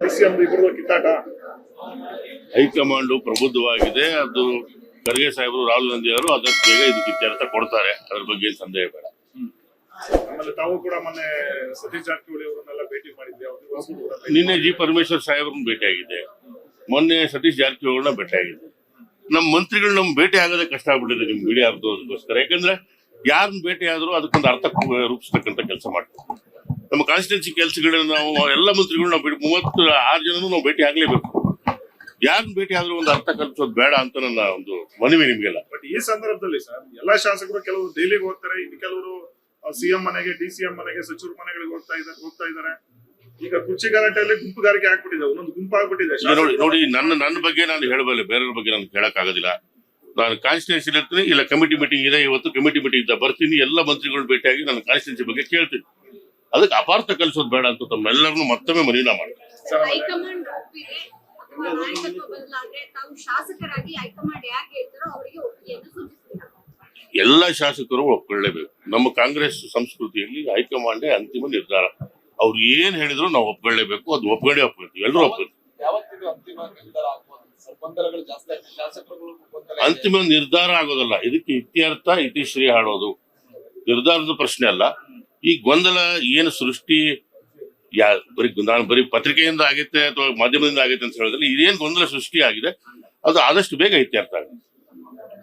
ಕಿತ್ತಾಟ high command ಪ್ರಬುದ್ಧವಾಗಿದೆ. ಅದು ಖರ್ಗೆ ಸಾಹೇಬರು, ರಾಹುಲ್ ಗಾಂಧಿ ಅವರು ಅದಕ್ಕೆ ಬೇಗ ಇದಕ್ಕೆ ಇತ್ಯರ್ಥ ಕೊಡ್ತಾರೆ. ಅದ್ರ ಬಗ್ಗೆ ಸಂದೇಹ ಬೇಡ. ಆಮೇಲೆ ತಾವು ಕೂಡ ಮೊನ್ನೆ ಸತೀಶ್ ಜಾರಕಿಹೊಳಿ ಅವರನ್ನೆಲ್ಲ ಭೇಟಿ ಮಾಡಿದ್ದೆ. ನಿನ್ನೆ ಜಿ ಪರಮೇಶ್ವರ್ ಸಾಹೇಬ್ರನ್ನ ಭೇಟಿಯಾಗಿದೆ. ಮೊನ್ನೆ ಸತೀಶ್ ಜಾರಕಿಹೊಳಿನ ಭೇಟಿಯಾಗಿದೆ. ನಮ್ಮ ಮಂತ್ರಿಗಳು ನಮ್ ಭೇಟಿ ಆಗೋದೇ ಕಷ್ಟ ಆಗ್ಬಿಟ್ಟಿದೆ ನಿಮ್ ಮೀಡಿಯಾ ಅರ್ಥಗೋಸ್ಕರ. ಯಾಕಂದ್ರೆ ಯಾರನ್ನ ಭೇಟಿ ಆದ್ರೂ ಅದಕ್ಕೊಂದು ಅರ್ಥ ರೂಪಿಸ್ತಕ್ಕಂಥ ಕೆಲಸ ಮಾಡ್ತೀವಿ. ನಮ್ಮ ಕಾನ್ಸ್ಟಿಟ್ಯೂನ್ಸಿ ಕೆಲಸಗಳನ್ನ ನಾವು ಎಲ್ಲ ಮಂತ್ರಿಗಳು ನಾವು 36 ಜನನು ನಾವು ಭೇಟಿ ಆಗ್ಲೇಬೇಕು. ಯಾರನ್ನ ಭೇಟಿ ಆದ್ರೂ ಒಂದು ಅರ್ಥ ಕಲ್ಪಿಸೋದು ಬೇಡ ಅಂತ ನನ್ನ ಒಂದು ಮನವಿ ನಿಮ್ಗೆಲ್ಲ. ಬಟ್ ಈ ಸಂದರ್ಭದಲ್ಲಿ ಸರ್ ಎಲ್ಲಾ ಶಾಸಕರು ಕೆಲವರು ದೆಹಲಿಗೆ ಹೋಗ್ತಾರೆ, ಇನ್ನು ಕೆಲವರು ಸಿಎಂ ಮನೆಗೆ, ಡಿ.ಸಿ.ಎಂ ಮನೆಗೆ, ಸಚಿವರ ಮನೆಗಳಿಗೆ ಹೋಗ್ತಾ ಇದ್ದಾರೆ. ಈಗ ಕುರ್ಚಿ ಗಲಾಟೆಯಲ್ಲಿ ಗುಂಪುಗಾರಿಕೆ ಆಗ್ಬಿಟ್ಟಿದೆ, ಒಂದೊಂದು ಗುಂಪು ಆಗ್ಬಿಟ್ಟಿದೆ. ನೋಡಿ ನನ್ನ ಬಗ್ಗೆ ನಾನು ಹೇಳಬಲ್ಲೆ, ಬೇರೆಯವ್ರ ಬಗ್ಗೆ ನಾನು ಹೇಳಕ್ ಆಗೋದಿಲ್ಲ. ನಾನು ಕಾನ್ಸ್ಟಿಟ್ಯೂನ್ಸಿ ಇರ್ತೀನಿ, ಇಲ್ಲ ಕಮಿಟಿ ಮೀಟಿಂಗ್ ಇದೆ, ಇವತ್ತು ಕಮಿಟಿ ಮೀಟಿಂಗ್ ಇದ್ದ ಬರ್ತೀನಿ, ಎಲ್ಲ ಮಂತ್ರಿಗಳು ಭೇಟಿಯಾಗಿ ನನ್ನ ಕಾನ್ಸ್ಟಿಟ್ಯೂನ್ಸಿ ಬಗ್ಗೆ ಕೇಳ್ತೀನಿ. ಅದಕ್ಕೆ ಅಪಾರ್ಥ ಕಲಿಸೋದು ಬೇಡ ಅಂತ ತಮ್ಮೆಲ್ಲರನ್ನು ಮತ್ತೊಮ್ಮೆ ಮನವಿನ ಮಾಡ್ತೀನಿ. ಎಲ್ಲ ಶಾಸಕರು ಒಪ್ಕೊಳ್ಳೇಬೇಕು. ನಮ್ಮ ಕಾಂಗ್ರೆಸ್ ಸಂಸ್ಕೃತಿಯಲ್ಲಿ ಹೈಕಮಾಂಡೇ ಅಂತಿಮ ನಿರ್ಧಾರ. ಅವ್ರು ಏನ್ ಹೇಳಿದ್ರು ನಾವು ಒಪ್ಕೊಳ್ಳೇಬೇಕು. ಅದು ಒಪ್ಕೊಳ್ತೀವಿ, ಎಲ್ಲರೂ ಒಪ್ಕೊಳ್ತೀವಿ. ಅಂತಿಮ ನಿರ್ಧಾರ ಆಗೋದಲ್ಲ, ಇದಕ್ಕೆ ಇತ್ಯರ್ಥ ಇತಿಶ್ರೀ ಹಾಡೋದು ನಿರ್ಧಾರದ ಪ್ರಶ್ನೆ ಅಲ್ಲ. ಈ ಗೊಂದಲ ಏನು ಸೃಷ್ಟಿ ಬರೀ ಪತ್ರಿಕೆಯಿಂದ ಆಗೈತೆ ಅಥವಾ ಮಾಧ್ಯಮದಿಂದ ಆಗೈತೆ ಅಂತ ಹೇಳಿದ್ರೆ, ಇದೇನು ಗೊಂದಲ ಸೃಷ್ಟಿ ಆಗಿದೆ ಅದು ಆದಷ್ಟು ಬೇಗ ಇತ್ಯರ್ಥ ಆಗಿದೆ.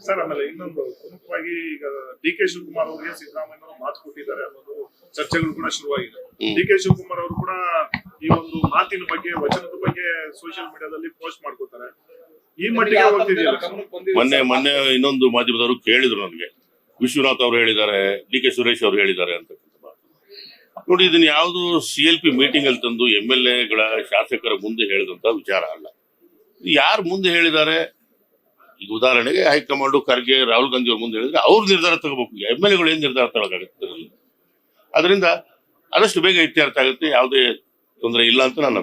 ಸರ್, ಆಮೇಲೆ ಇನ್ನೊಂದು ಪ್ರಮುಖವಾಗಿ ಈಗ ಡಿ.ಕೆ. ಶಿವಕುಮಾರ್ ಅವರಿಗೆ ಸಿದ್ದರಾಮಯ್ಯ ಅವರು ಮಾತು ಕೊಟ್ಟಿದ್ದಾರೆ ಅನ್ನೋದು ಚರ್ಚೆಗಳು ಕೂಡ ಶುರುವಾಗಿದೆ. ಡಿ.ಕೆ. ಶಿವಕುಮಾರ್ ಅವರು ಕೂಡ ಈ ಒಂದು ಮಾತಿನ ಬಗ್ಗೆ, ವಚನದ ಬಗ್ಗೆ ಸೋಷಿಯಲ್ ಮೀಡಿಯಾದಲ್ಲಿ ಪೋಸ್ಟ್ ಮಾಡ್ಕೊತಾರೆ. ಈ ಮಟ್ಟಿಗೆ ಹೋಗ್ತಿದೆಯಲ್ಲ. ಮೊನ್ನೆ ಇನ್ನೊಂದು ಮಾಧ್ಯಮದವರು ಕೇಳಿದ್ರು ನನಗೆ, ವಿಶ್ವನಾಥ್ ಅವರು ಹೇಳಿದ್ದಾರೆ, ಡಿ.ಕೆ. ಸುರೇಶ್ ಅವರು ಹೇಳಿದ್ದಾರೆ ಅಂತ. ನೋಡಿ, ಇದನ್ನ ಯಾವುದು CLP ಮೀಟಿಂಗ್ ಅಲ್ಲಿ ತಂದು MLA-ಗಳ ಶಾಸಕರ ಮುಂದೆ ಹೇಳಿದಂತ ವಿಚಾರ ಅಲ್ಲ. ಯಾರು ಮುಂದೆ ಹೇಳಿದ್ದಾರೆ, ಈಗ ಉದಾಹರಣೆಗೆ ಹೈಕಮಾಂಡ್ ಖರ್ಗೆ, ರಾಹುಲ್ ಗಾಂಧಿ ಅವ್ರ ಮುಂದೆ ಹೇಳಿದ್ರೆ ಅವ್ರು ನಿರ್ಧಾರ ತಗೋಬೇಕು. MLA-ಗಳು ಏನ್ ನಿರ್ಧಾರ ತಗೋಕ್ಕಾಗುತ್ತೆ? ಅದರಿಂದ ಆದಷ್ಟು ಬೇಗ ಇತ್ಯರ್ಥ ಆಗುತ್ತೆ, ಯಾವುದೇ ತೊಂದರೆ ಇಲ್ಲ ಅಂತ ನಾನು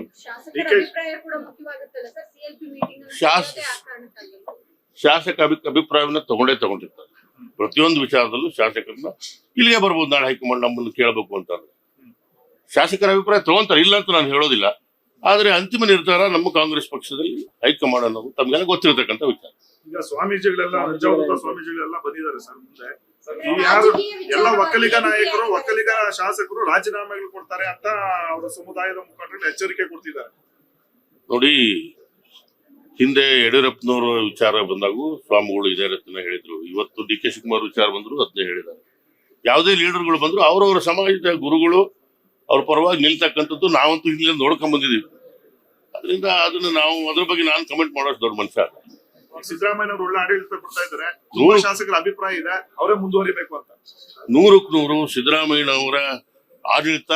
ಶಾಸಕ ಅಭಿಪ್ರಾಯವನ್ನ ತಗೊಂಡಿರ್ತಾರೆ. ಪ್ರತಿಯೊಂದು ವಿಚಾರದಲ್ಲೂ ಶಾಸಕರನ್ನ ಇಲ್ಲಿಗೆ ಬರ್ಬೋದು. ನಾಳೆ ಹೈಕಮಾಂಡ್ ನಮ್ಮನ್ನು ಕೇಳಬೇಕು ಅಂತ ಶಾಸಕರ ಅಭಿಪ್ರಾಯ ತಗೊಂತಾರೆ, ಇಲ್ಲ ಅಂತ ನಾನು ಹೇಳೋದಿಲ್ಲ. ಆದ್ರೆ ಅಂತಿಮ ನಿರ್ಧಾರ ನಮ್ಮ ಕಾಂಗ್ರೆಸ್ ಪಕ್ಷದಲ್ಲಿ ಹೈಕಮಾಂಡ್ ಅನ್ನೋದು ತಮ್ಗೆಲ್ಲ ಗೊತ್ತಿರತಕ್ಕಂಥ ವಿಚಾರ. ಈಗ ಸ್ವಾಮೀಜಿಗಳೆಲ್ಲ ಸ್ವಾಮೀಜಿಗಳೆಲ್ಲ ಬಂದಿದ್ದಾರೆ ಸರ್ ಮುಂದೆ. ಎಲ್ಲ ಒಕ್ಕಲಿಗ ನಾಯಕರು, ಒಕ್ಕಲಿಗ ಶಾಸಕರು ರಾಜೀನಾಮೆಗಳು ಕೊಡ್ತಾರೆ ಅಂತ ಅವರ ಸಮುದಾಯದ ಮುಖಂಡರು ಎಚ್ಚರಿಕೆ ಕೊಡ್ತಿದ್ದಾರೆ. ನೋಡಿ, ಹಿಂದೆ ಯಡಿಯೂರಪ್ಪನವರ ವಿಚಾರ ಬಂದಾಗೂ ಸ್ವಾಮಿಗಳು ಇದೇ ರೀತಿನ ಹೇಳಿದ್ರು. ಇವತ್ತು ಡಿ.ಕೆ. ಶಿವಕುಮಾರ್ ವಿಚಾರ ಬಂದ್ರು ಅದನ್ನೇ ಹೇಳಿದ್ದಾರೆ. ಯಾವುದೇ ಲೀಡರ್ಗಳು ಬಂದ್ರು ಅವರವರ ಸಮಾಜದ ಗುರುಗಳು ಅವ್ರ ಪರವಾಗಿ ನಿಲ್ತಕ್ಕಂಥದ್ದು ನಾವಂತೂ ಇಲ್ಲಿ ನೋಡ್ಕೊಂಡ್ ಬಂದಿದ್ದೀವಿ. ಅದರಿಂದ ಅದನ್ನ ನಾವು ಅದ್ರ ಬಗ್ಗೆ ನಾನು ಕಮೆಂಟ್ ಮಾಡೋಷ್ಟು ದೊಡ್ಡ ಮನುಷ್ಯ. ಸಿದ್ದರಾಮಯ್ಯ ಅವರು ಒಳ್ಳೆ ಆಡಳಿತ ಕೊಡ್ತಾ ಇದ್ದಾರೆ, ಶಾಸಕರ ಅಭಿಪ್ರಾಯ ಇದೆ, ಅವರೇ ಮುಂದುವರಿಬೇಕು ಅಂತ. 100% ಸಿದ್ದರಾಮಯ್ಯನವರ ಆಡಳಿತ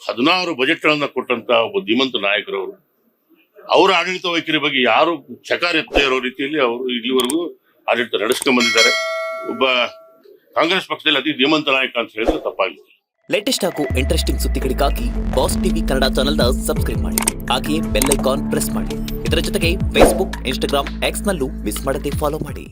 16 ಬಜೆಟ್ಗಳನ್ನ ಕೊಟ್ಟಂತ ಒಬ್ಬ ಧೀಮಂತ ನಾಯಕರವರು. ಅವರ ಆಡಳಿತ ವೈಖರಿ ಬಗ್ಗೆ ಯಾರು ಚಕಾರ ಎತ್ತದೇ ಇರೋ ರೀತಿಯಲ್ಲಿ ಅವರು ಇಲ್ಲಿವರೆಗೂ ಆಡಳಿತ ನಡೆಸ್ಕೊಂಡ್ ಬಂದಿದ್ದಾರೆ. ಒಬ್ಬ ಕಾಂಗ್ರೆಸ್ ಪಕ್ಷದಲ್ಲಿ ಅತಿ ಧೀಮಂತ ನಾಯಕ ಅಂತ ಹೇಳಿದ್ರೆ ತಪ್ಪಾಗಿದೆ. ಲೇಟೆಸ್ಟ್ ಹಾಗೂ ಇಂಟ್ರೆಸ್ಟಿಂಗ್ ಸುದ್ದಿಗಳಿಗಾಗಿ ಬಾಸ್ ಟಿವಿ ಕನ್ನಡ ಚಾನೆಲ್ನ ಸಬ್ಸ್ಕ್ರೈಬ್ ಮಾಡಿ. ಹಾಗೆಯೇ ಬೆಲ್ ಐಕಾನ್ ಪ್ರೆಸ್ ಮಾಡಿ. ಇದರ ಜೊತೆಗೆ ಫೇಸ್ಬುಕ್, ಇನ್ಸ್ಟಾಗ್ರಾಮ್, ಎಕ್ಸ್ ನಲ್ಲೂ ಮಿಸ್ ಮಾಡದೆ ಫಾಲೋ ಮಾಡಿ.